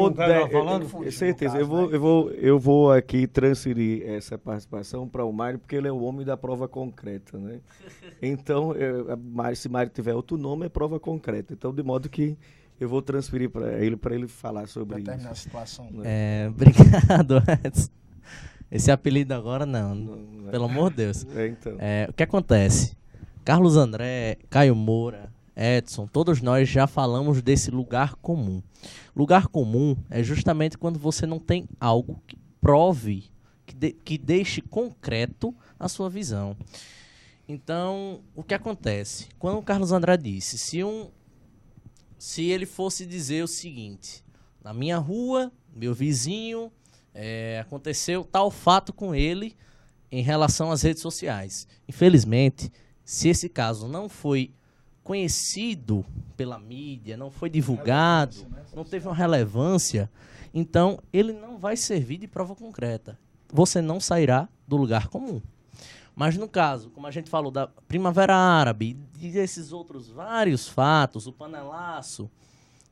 o cara tá falando? Certeza, Caso, eu vou aqui transferir essa participação para o Mário, porque ele é o homem da prova concreta, né? Então, se Mário tiver outro nome, é prova concreta. Então, de modo que eu vou transferir para ele falar sobre isso. a situação. Obrigado, Edson. Esse apelido agora não, pelo amor de Deus. Então. O que acontece? Carlos André, Caio Moura, Edson, todos nós já falamos desse lugar comum. Lugar comum é justamente quando você não tem algo que prove, que deixe concreto a sua visão. Então, o que acontece? Quando o Carlos André disse, se ele fosse dizer o seguinte, na minha rua, meu vizinho, aconteceu tal fato com ele em relação às redes sociais. Infelizmente, se esse caso não foi conhecido pela mídia, não foi divulgado, não teve uma relevância, então ele não vai servir de prova concreta. Você não sairá do lugar comum. Mas no caso, como a gente falou da Primavera Árabe e desses outros vários fatos, o panelaço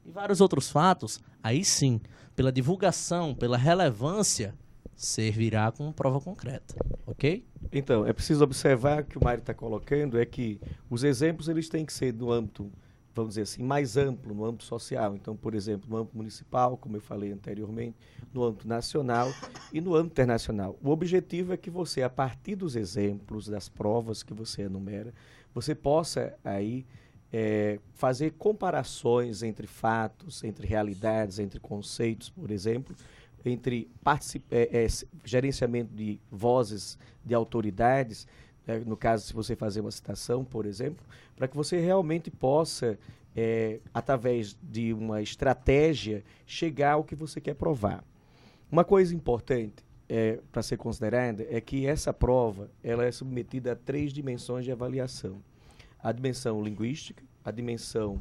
e vários outros fatos, aí sim, pela divulgação, pela relevância, servirá como prova concreta, ok? Então, é preciso observar que o Mário está colocando é que os exemplos eles têm que ser no âmbito, vamos dizer assim, mais amplo, no âmbito social. Então, por exemplo, no âmbito municipal, como eu falei anteriormente, no âmbito nacional e no âmbito internacional. O objetivo é que você, a partir dos exemplos, das provas que você enumera, você possa aí fazer comparações entre fatos, entre realidades, entre conceitos, por exemplo, entre gerenciamento de vozes de autoridades, no caso, se você fazer uma citação, por exemplo, para que você realmente possa, através de uma estratégia, chegar ao que você quer provar. Uma coisa importante para ser considerada é que essa prova ela é submetida a 3 dimensões de avaliação. A dimensão linguística, a dimensão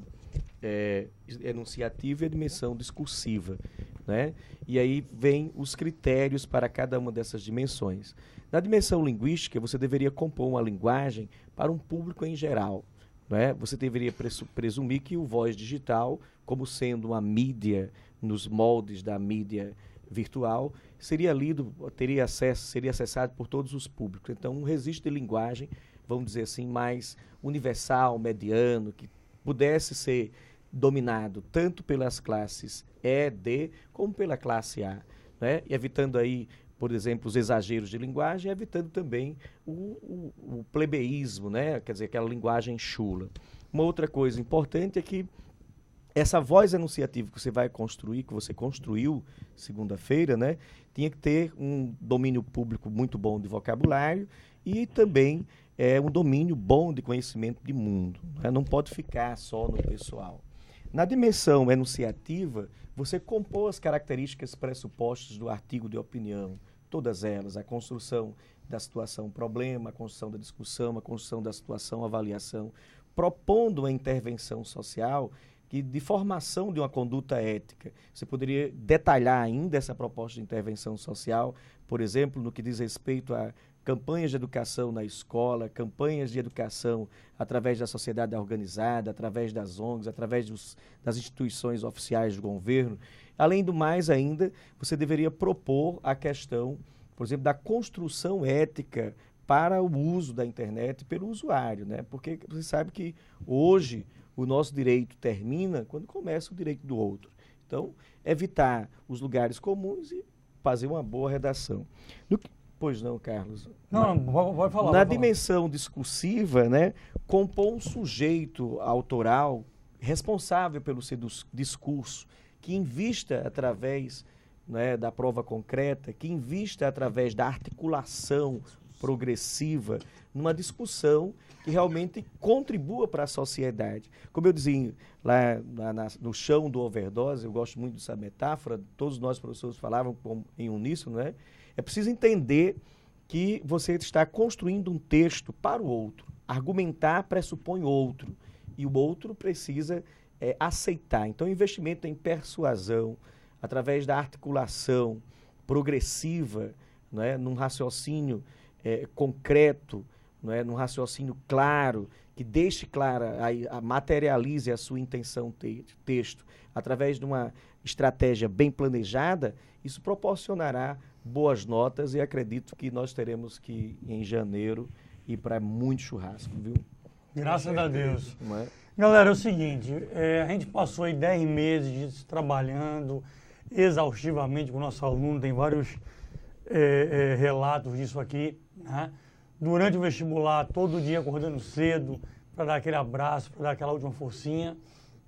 enunciativa e a dimensão discursiva, né? E aí vem os critérios para cada uma dessas dimensões. Na dimensão linguística, você deveria compor uma linguagem para um público em geral, né? Você deveria presumir que o voz digital, como sendo uma mídia nos moldes da mídia virtual, seria lido, seria acessado por todos os públicos. Então, um registro de linguagem, vamos dizer assim, mais universal, mediano, que pudesse ser dominado tanto pelas classes E, D, como pela classe A, né? E evitando aí, por exemplo, os exageros de linguagem, evitando também o plebeísmo, né? Quer dizer, aquela linguagem chula. Uma outra coisa importante é que essa voz enunciativa que você vai construir, que você construiu segunda-feira, né? Tinha que ter um domínio público muito bom de vocabulário e também um domínio bom de conhecimento de mundo, né? Não pode ficar só no pessoal. Na dimensão enunciativa, você compôs as características pressupostas do artigo de opinião, todas elas, a construção da situação-problema, a construção da discussão, a construção da situação-avaliação, propondo uma intervenção social de formação de uma conduta ética. Você poderia detalhar ainda essa proposta de intervenção social, por exemplo, no que diz respeito a campanhas de educação na escola, campanhas de educação através da sociedade organizada, através das ONGs, através das instituições oficiais do governo. Além do mais ainda, você deveria propor a questão, por exemplo, da construção ética para o uso da internet pelo usuário, né? Porque você sabe que hoje o nosso direito termina quando começa o direito do outro. Então, evitar os lugares comuns e fazer uma boa redação. Pois não, Carlos. Não, vai falar. Na dimensão discursiva, né, compor um sujeito autoral responsável pelo seu discurso, que invista através, né, da prova concreta, que invista através da articulação progressiva numa discussão que realmente contribua para a sociedade. Como eu dizia lá no chão do overdose, eu gosto muito dessa metáfora, todos nós professores falavam em uníssono, né? É preciso entender que você está construindo um texto para o outro. Argumentar pressupõe outro, e o outro precisa aceitar. Então, o investimento em persuasão, através da articulação progressiva, né, num raciocínio concreto, né, num raciocínio claro, que deixe clara, materialize a sua intenção texto, através de uma estratégia bem planejada, isso proporcionará boas notas e acredito que nós teremos que, em janeiro, ir para muito churrasco, viu? Graças a Deus. Não é? Galera, é o seguinte, a gente passou aí 10 meses trabalhando exaustivamente com o nosso aluno, tem vários relatos disso aqui, né? Durante o vestibular, todo dia acordando cedo, para dar aquele abraço, para dar aquela última forcinha.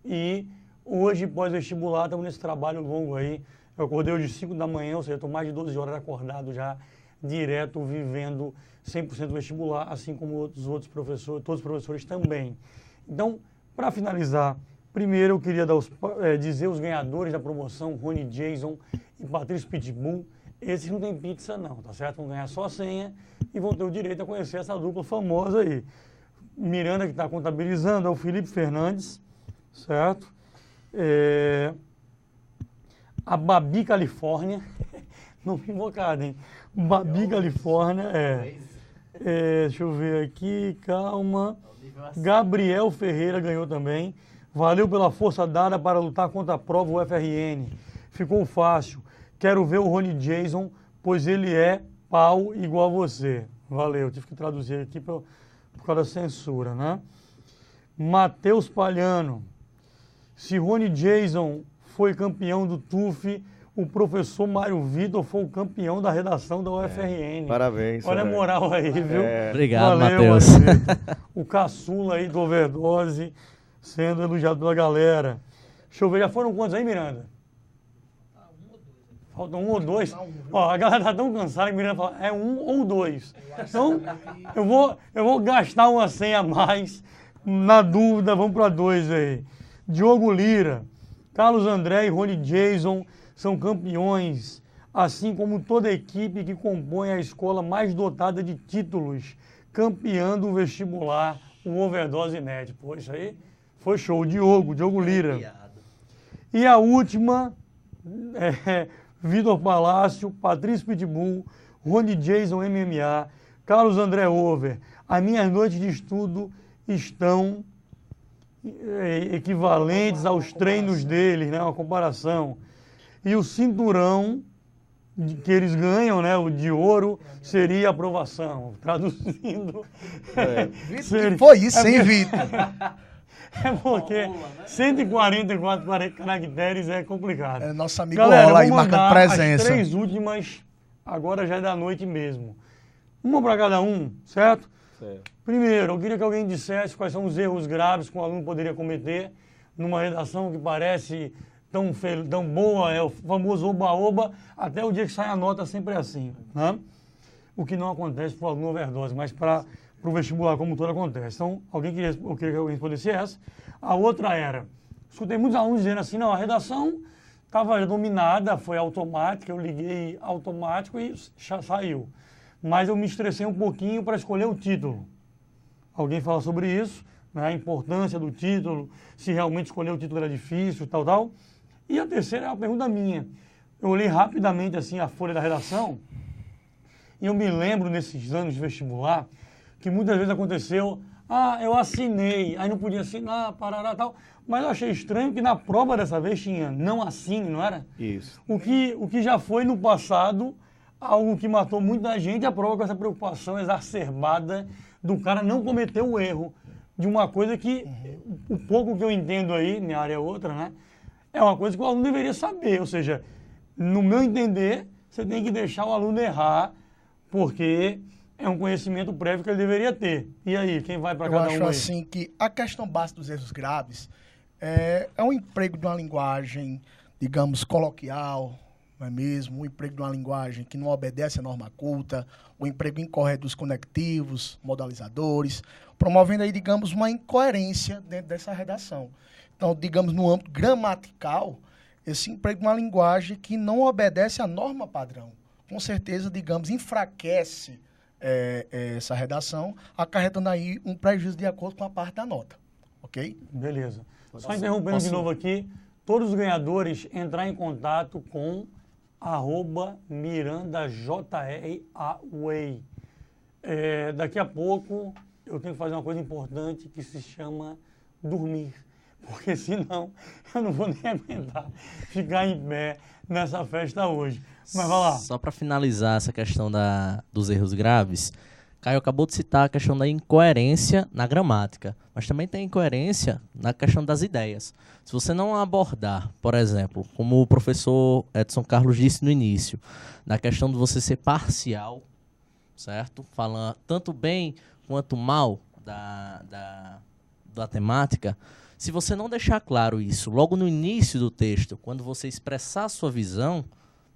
E hoje, pós-vestibular, estamos nesse trabalho longo aí. Eu acordei hoje 5 da manhã, ou seja, estou mais de 12 horas acordado já, direto, vivendo 100% vestibular, assim como os outros professores, todos os professores também. Então, para finalizar, primeiro eu queria dizer os ganhadores da promoção, Rony Jason e Patrício Pitbull. Esses não tem pizza não, tá certo? Vão ganhar só a senha e vão ter o direito a conhecer essa dupla famosa aí. Miranda, que está contabilizando, é o Felipe Fernandes, certo? A Babi Califórnia, nome invocado, hein? Babi Califórnia, deixa eu ver aqui, calma. Gabriel Ferreira ganhou também. Valeu pela força dada para lutar contra a prova UFRN. Ficou fácil. Quero ver o Rony Jason, pois ele é pau igual a você. Valeu, tive que traduzir aqui por causa da censura, né? Matheus Palhano. Se Rony Jason foi campeão do TUF, o professor Mário Vitor foi o campeão da redação da UFRN. Parabéns. Olha a moral aí, viu? Obrigado, Valeu, Matheus. o caçula aí do Overdose sendo elogiado pela galera. Deixa eu ver, já foram quantos aí, Miranda? Faltam 1 ou 2. Ó, a galera tá tão cansada que Miranda fala, é 1 ou 2. Então, eu vou gastar uma senha a mais. Na dúvida, vamos para 2 aí. Diogo Lira, Carlos André e Rony Jason são campeões, assim como toda a equipe que compõe a escola mais dotada de títulos, campeã do vestibular, o Overdose Net. Pô, isso aí foi show. Diogo Lira. E a última, Vitor Palácio, Patrício Pitbull, Rony Jason MMA, Carlos André Over. As minhas noites de estudo estão equivalentes aos treinos deles, né? Uma comparação. E o cinturão que eles ganham, né? O de ouro, seria aprovação. Traduzindo. Foi isso, hein, Vitor? É porque 144 caracteres é complicado. É nosso amigo Galera, Ola aí, vou marcando mandar presença. as 3 últimas, agora já é da noite mesmo. Uma para cada um, certo? Certo. Primeiro, eu queria que alguém dissesse quais são os erros graves que um aluno poderia cometer numa redação que parece tão boa, é o famoso oba-oba, até o dia que sai a nota sempre é assim, né? O que não acontece para o aluno overdose, mas para o vestibular como todo acontece. Então, eu queria que alguém respondesse essa. A outra era, escutei muitos alunos dizendo assim, não, a redação estava dominada, foi automática, eu liguei automático e já saiu. Mas eu me estressei um pouquinho para escolher o título. Alguém fala sobre isso, né? A importância do título, se realmente escolher o título era difícil, tal. E a terceira é uma pergunta minha. Eu olhei rapidamente assim a folha da redação e eu me lembro nesses anos de vestibular que muitas vezes aconteceu, eu assinei, aí não podia assinar, parará, tal. Mas eu achei estranho que na prova dessa vez tinha não assine, não era? Isso. O que já foi no passado algo que matou muita gente, a prova com essa preocupação exacerbada do cara não cometer o erro de uma coisa que, o pouco que eu entendo aí, minha área é outra, né? É uma coisa que o aluno deveria saber, ou seja, no meu entender, você tem que deixar o aluno errar, porque é um conhecimento prévio que ele deveria ter. E aí, quem vai para cada um aí? Eu acho assim que a questão básica dos erros graves é um emprego de uma linguagem, digamos, coloquial, não é mesmo? O emprego de uma linguagem que não obedece à norma culta, o emprego incorreto dos conectivos, modalizadores, promovendo aí, digamos, uma incoerência dentro dessa redação. Então, digamos, no âmbito gramatical, esse emprego de uma linguagem que não obedece à norma padrão, com certeza, digamos, enfraquece essa redação, acarretando aí um prejuízo de acordo com a parte da nota, ok? Beleza. Só interrompendo de novo aqui, todos os ganhadores entrar em contato com @MirandaJRAway. Daqui a pouco eu tenho que fazer uma coisa importante que se chama dormir. porque senão eu não vou nem aguentar ficar em pé nessa festa hoje. Mas vai lá. Só para finalizar essa questão dos erros graves, Caio acabou de citar a questão da incoerência na gramática, mas também tem incoerência na questão das ideias. Se você não abordar, por exemplo, como o professor Edson Carlos disse no início, na questão de você ser parcial, certo? Falando tanto bem quanto mal da temática, se você não deixar claro isso logo no início do texto, quando você expressar a sua visão,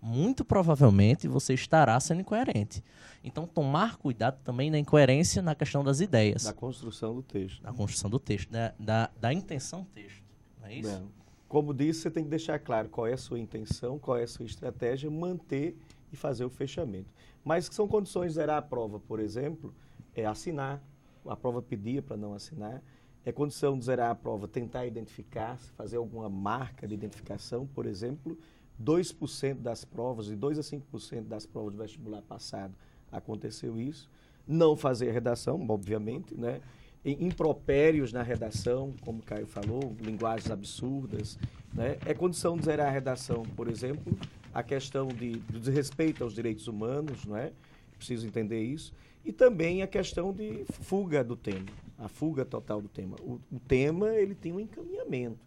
muito provavelmente você estará sendo incoerente. Então, tomar cuidado também na incoerência na questão das ideias. Da construção do texto. Da construção do texto, da intenção do texto. Não é isso? Não. Como disse, você tem que deixar claro qual é a sua intenção, qual é a sua estratégia, manter e fazer o fechamento. Mas que são condições de zerar a prova, por exemplo, é assinar. A prova pedia para não assinar. É condição de zerar a prova, tentar identificar, fazer alguma marca de identificação, por exemplo, 2% das provas, de 2 a 5% das provas do vestibular passado aconteceu isso. Não fazer redação, obviamente, né? Impropérios na redação, como o Caio falou, linguagens absurdas, né? É condição de zerar a redação, por exemplo, a questão do desrespeito aos direitos humanos, não é? Preciso entender isso. E também a questão de fuga do tema, a fuga total do tema. O tema, ele tem um encaminhamento.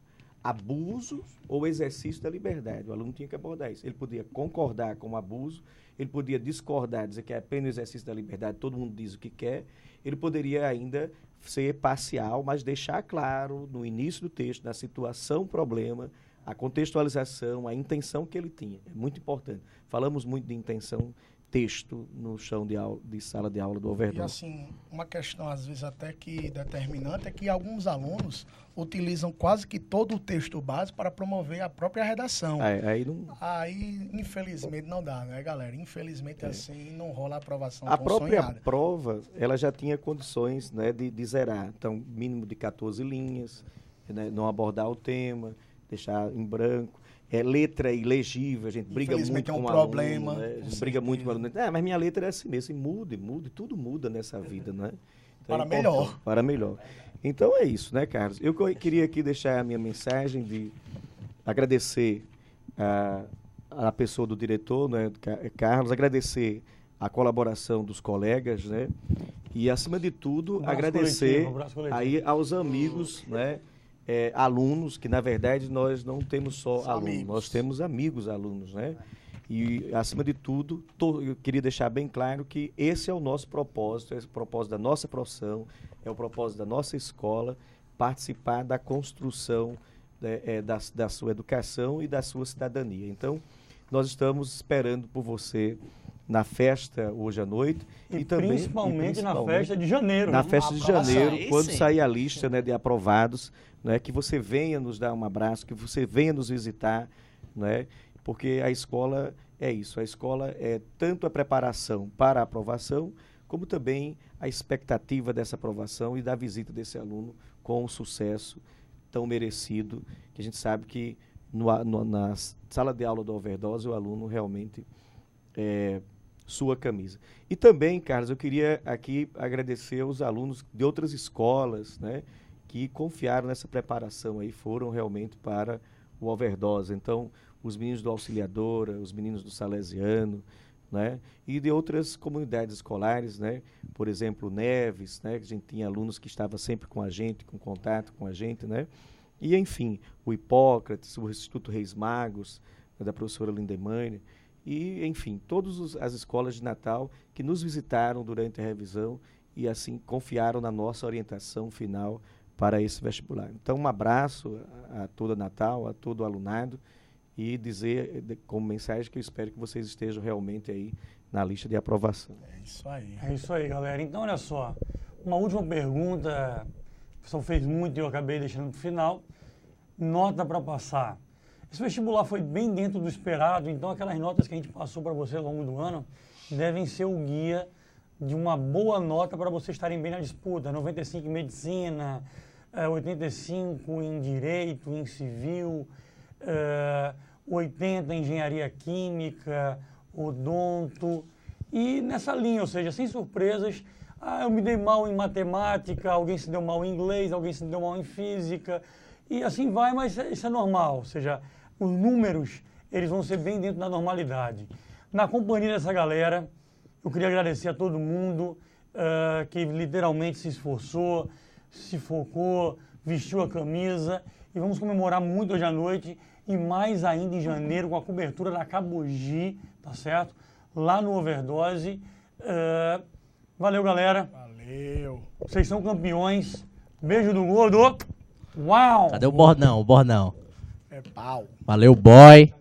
Abuso ou exercício da liberdade. O aluno tinha que abordar isso. Ele podia concordar com o abuso, ele podia discordar, dizer que é apenas exercício da liberdade, todo mundo diz o que quer. Ele poderia ainda ser parcial, mas deixar claro no início do texto, na situação, problema, a contextualização, a intenção que ele tinha. É muito importante. Falamos muito de intenção, texto no chão de sala de aula do Overdose. E assim, uma questão às vezes até que determinante é que alguns alunos utilizam quase que todo o texto base para promover a própria redação. Aí, infelizmente, não dá, né, galera? Infelizmente, assim, não rola a aprovação a própria sonhada. Prova, ela já tinha condições, né, de zerar. Então, mínimo de 14 linhas, né, não abordar o tema, deixar em branco. Letra ilegível, a gente briga muito com o problema, aluno, né? A gente briga muito com o aluno. Mas minha letra é assim mesmo, mude, tudo muda nessa vida, né? Então, para melhor. Para melhor. Então é isso, né, Carlos? Eu queria aqui deixar a minha mensagem de agradecer a pessoa do diretor, né, Carlos, agradecer a colaboração dos colegas, né? E, acima de tudo, agradecer aí aos amigos, né? Alunos, que na verdade nós não temos só alunos, nós temos amigos alunos, né? E, acima de tudo, eu queria deixar bem claro que esse é o nosso propósito, é o propósito da nossa profissão, é o propósito da nossa escola, participar da construção da sua educação e da sua cidadania. Então, nós estamos esperando por você na festa hoje à noite e também principalmente na festa de janeiro. Na festa de janeiro, quando sim. sair a lista, né, de aprovados, né, que você venha nos dar um abraço, que você venha nos visitar, né, porque a escola é isso. A escola é tanto a preparação para a aprovação, como também a expectativa dessa aprovação e da visita desse aluno com o sucesso tão merecido, que a gente sabe que na sala de aula do Overdose o aluno realmente sua camisa. E também, Carlos, eu queria aqui agradecer aos alunos de outras escolas, né, que confiaram nessa preparação aí, foram realmente para o Overdose. Então, os meninos do Auxiliadora, os meninos do Salesiano, né, e de outras comunidades escolares, né, por exemplo, Neves, né, que a gente tinha alunos que estavam sempre com a gente, com contato com a gente, né, e, enfim, o Hipócrates, o Instituto Reis Magos, né, da professora Lindemane, e, enfim, todas as escolas de Natal que nos visitaram durante a revisão e, assim, confiaram na nossa orientação final para esse vestibular. Então, um abraço a toda Natal, a todo o alunado e dizer como mensagem que eu espero que vocês estejam realmente aí na lista de aprovação. É isso aí. É isso aí, galera. Então, olha só, uma última pergunta, o pessoal fez muito e eu acabei deixando para o final. Nota para passar. Esse vestibular foi bem dentro do esperado, então aquelas notas que a gente passou para você ao longo do ano devem ser o guia de uma boa nota para vocês estarem bem na disputa. 95 em medicina, 85 em direito, em civil, 80 em engenharia química, odonto. E nessa linha, ou seja, sem surpresas, eu me dei mal em matemática, alguém se deu mal em inglês, alguém se deu mal em física. E assim vai, mas isso é normal. Ou seja, os números, eles vão ser bem dentro da normalidade. Na companhia dessa galera, eu queria agradecer a todo mundo que literalmente se esforçou, se focou, vestiu a camisa. E vamos comemorar muito hoje à noite e mais ainda em janeiro com a cobertura da Cabogi, tá certo? Lá no Overdose. Valeu, galera. Valeu. Vocês são campeões. Beijo do gordo. Uau! Cadê o bordão? O bordão. É pau. Valeu, boy.